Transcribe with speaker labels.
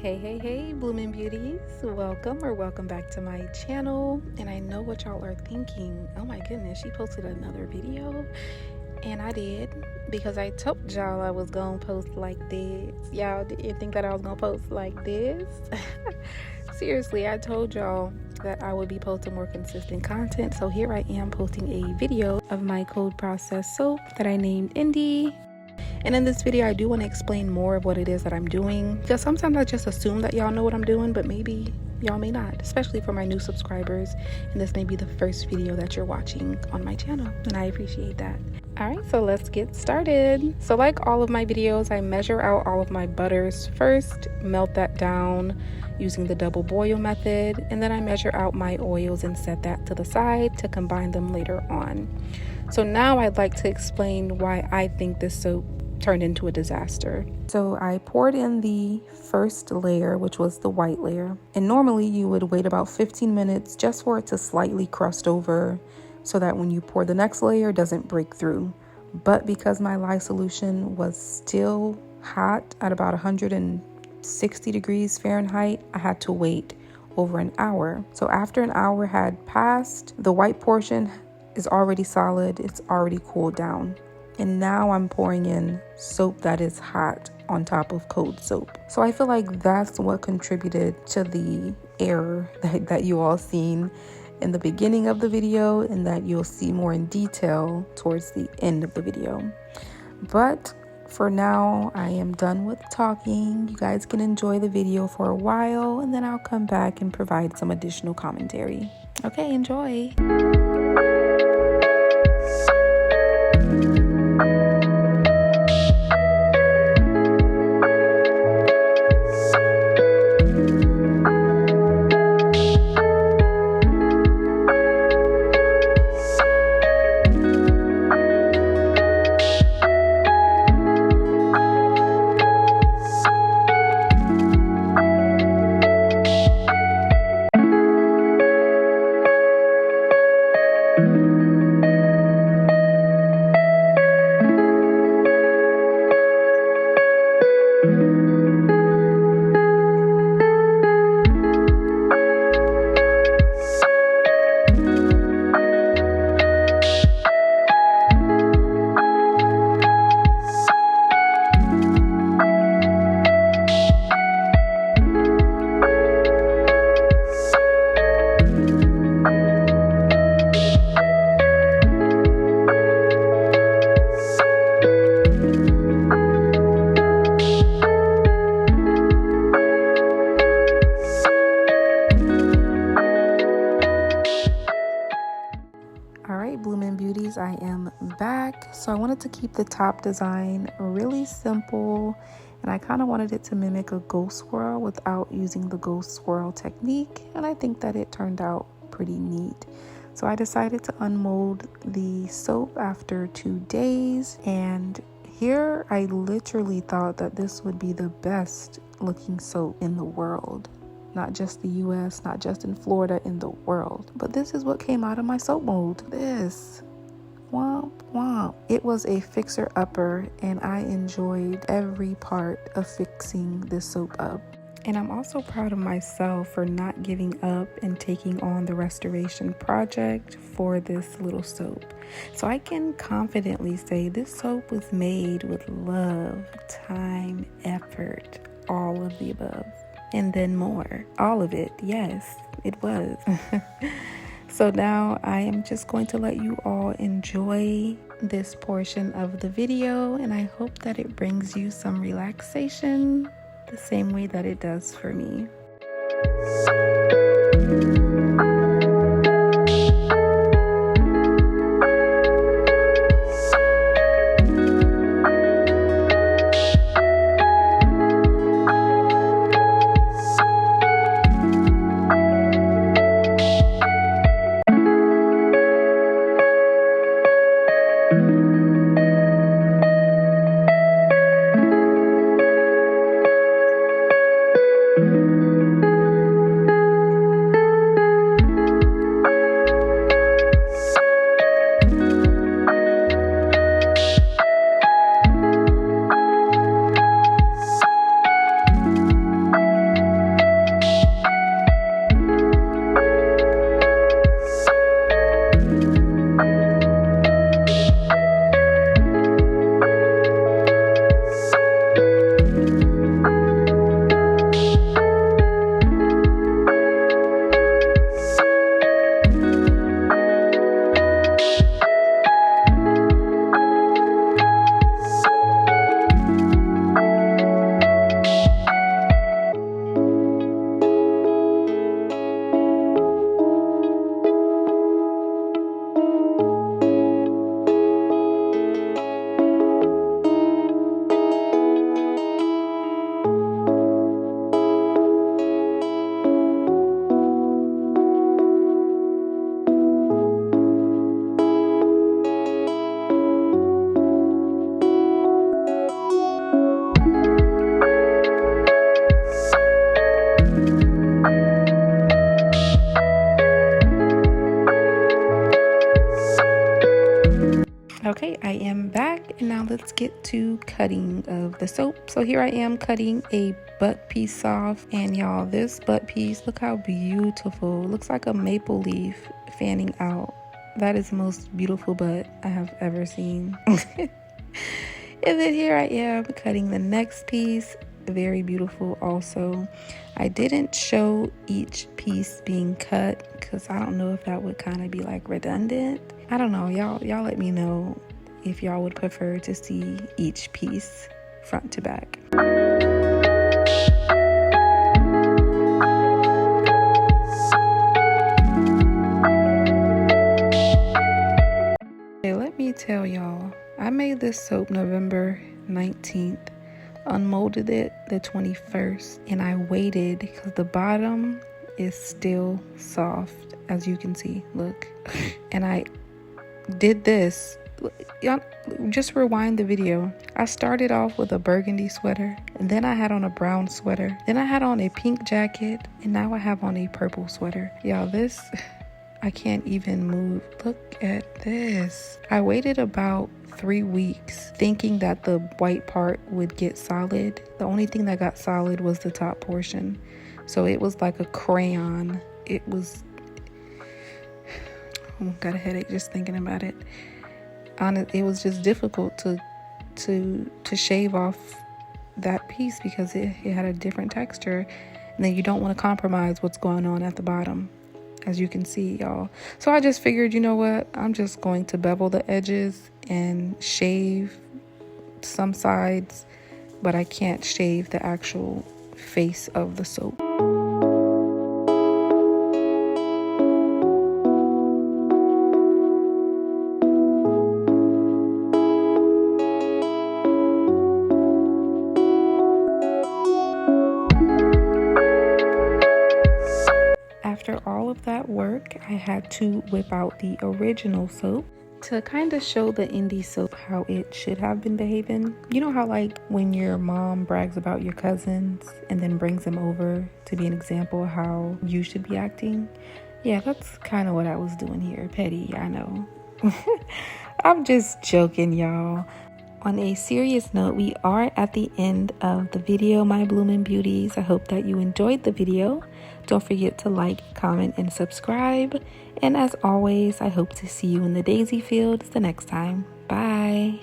Speaker 1: Hey, blooming beauties. Welcome back to my channel. And I know what y'all are thinking. Oh my goodness, she posted another video. And I did, because I told y'all I was gonna post like this. Y'all didn't think that I was gonna post like this. Seriously, I told y'all that I would be posting more consistent content. So here I am posting a video of my cold process soap that I named Indie. And in this video, I do want to explain more of what it is that I'm doing, because sometimes I just assume that y'all know what I'm doing, but maybe y'all may not, especially for my new subscribers. And this may be the first video that you're watching on my channel, and I appreciate that. All right, so let's get started. So like all of my videos, I measure out all of my butters first, melt that down using the double boil method, and then I measure out my oils and set that to the side to combine them later on. So now I'd like to explain why I think this soap turned into a disaster. So I poured in the first layer, which was the white layer, and normally you would wait about 15 minutes just for it to slightly crust over so that when you pour the next layer, it doesn't break through. But because my lye solution was still hot at about 160 degrees Fahrenheit, I had to wait over an hour. So after an hour had passed, the white portion is already solid, it's already cooled down. And now I'm pouring in soap that is hot on top of cold soap. So I feel like that's what contributed to the error that you all seen in the beginning of the video, and that you'll see more in detail towards the end of the video. But for now, I am done with talking. You guys can enjoy the video for a while, and then I'll come back and provide some additional commentary. Okay, enjoy. Blooming beauties, I am back. So I wanted to keep the top design really simple, and I kind of wanted it to mimic a ghost swirl without using the ghost swirl technique, and I think that it turned out pretty neat. So I decided to unmold the soap after 2 days, and here I literally thought that this would be the best looking soap in the world. Not just the US, not just in Florida, in the world. But this is what came out of my soap mold. This. Womp womp. It was a fixer-upper, and I enjoyed every part of fixing this soap up. And I'm also proud of myself for not giving up and taking on the restoration project for this little soap. So I can confidently say this soap was made with love, time, effort, all of the above. And then more. All of it. Yes, it was. So now I am just going to let you all enjoy this portion of the video, and I hope that it brings you some relaxation the same way that it does for me. Okay, I am back, and now let's get to cutting of the soap. So here I am cutting a butt piece off, and y'all, this butt piece, look how beautiful. It looks like a maple leaf fanning out. That is the most beautiful butt I have ever seen. And then here I am cutting the next piece. Very beautiful also. I didn't show each piece being cut because I don't know if that would kind of be like redundant. I don't know. Y'all let me know if y'all would prefer to see each piece front to back. Okay, let me tell y'all, I made this soap November 19th, unmolded it the 21st, and I waited because the bottom is still soft, as you can see, look. And I did this, y'all just rewind the video. I started off with a burgundy sweater, and then I had on a brown sweater, then I had on a pink jacket, and now I have on a purple sweater. Y'all, this, I can't even move. Look at this. I waited about 3 weeks thinking that the white part would get solid. The only thing that got solid was the top portion. So it was like a crayon. It was, oh, got a headache just thinking about it. It was just difficult to shave off that piece because it had a different texture, and then you don't want to compromise what's going on at the bottom, as you can see, y'all. So I just figured, you know what, I'm just going to bevel the edges and shave some sides, but I can't shave the actual face of the soap. After all of that work, I had to whip out the original soap to kind of show the indie soap how it should have been behaving. You know how like when your mom brags about your cousins and then brings them over to be an example of how you should be acting? Yeah, that's kind of what I was doing here. Petty, I know. I'm just joking, y'all. On a serious note, we are at the end of the video, my blooming beauties. I hope that you enjoyed the video. Don't forget to like, comment, and subscribe. And as always, I hope to see you in the daisy fields the next time. Bye.